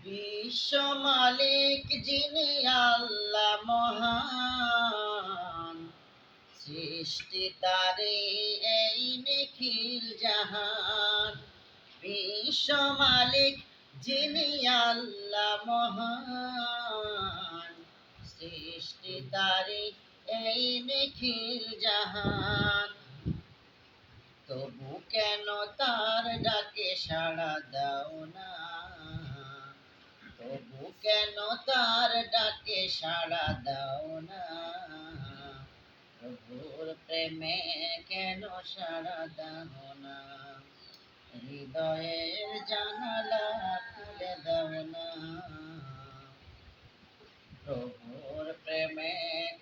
বিশ্ব মালিক যিনি আল্লাহ মহান, সৃষ্টি তারে এই নিখিল জাহান। বিশ্ব মালিক যিনি আল্লাহ মহান, সৃষ্টি তারে এই নিখিল জাহান। তবু কেন তার ডাকে সাড়া দাও না, তবু কেন তার ডাকে সাড়া দাও না, প্রভুর প্রেমে কেন সাড়া দাও না, হৃদয়ের জানালা খুলে দাও না, প্রভুর প্রেমে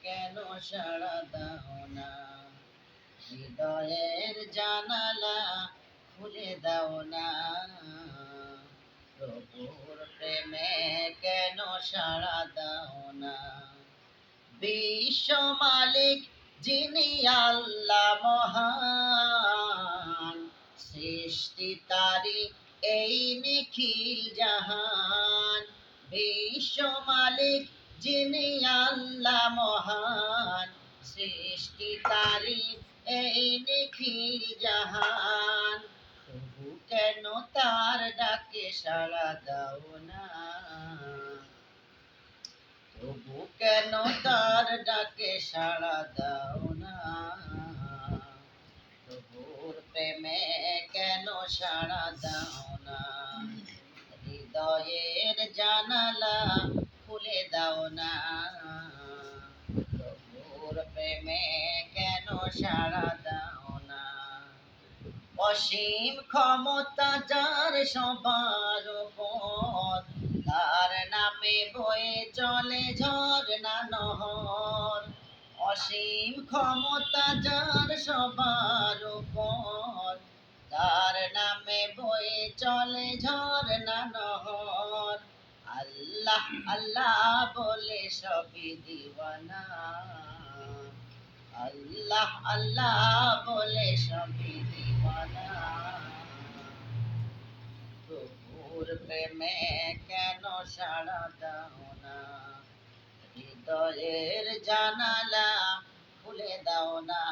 কেন সাড়া দাও না, হৃদয়ের জানালা খুলে দাও না, প্রভুর প্রেমে কেন সাড়া দাও না। বিশ্ব মালিক যিনি আল্লাহ মহান, সৃষ্টি তারি এই নিখিল জাহান। বিশ্ব মালিক যিনি আল্লাহ মহান, সৃষ্টি তারি এই নিখিল জাহান। তবু কেন তার ডাকে সাড়া দাও না, তবু কেন তার ডাকে সাড়া দাও না, প্রভুর প্রেমে কেন সাড়া দাও না, হৃদয়ের জানালা খুলে দাও না, প্রভুর প্রেমে কেন সাড়া দাও না। অসীম ক্ষমতা যার সবার উপর, তার নামে বয়ে চলে ঝরনা নহর। অসীম ক্ষমতা যার সবার উপর, তার নামে বয়ে চলে ঝরনা নহর। আল্লাহ আল্লাহ বলে সবই দিওয়ানা, আল্লাহ আল্লাহ বলে সবই দিওয়ানা, প্রভুর প্রেমে কেন সাড়া দাও না, হৃদয়ের জানালা খুলে দাও না,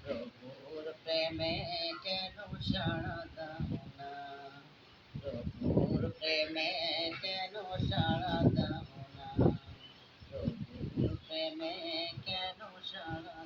প্রভুর প্রেমে কেন সাড়া দাও না, প্রভুর প্রেমে কেন সাড়া দাও না, প্রভুর প্রেমে কেন সাড়া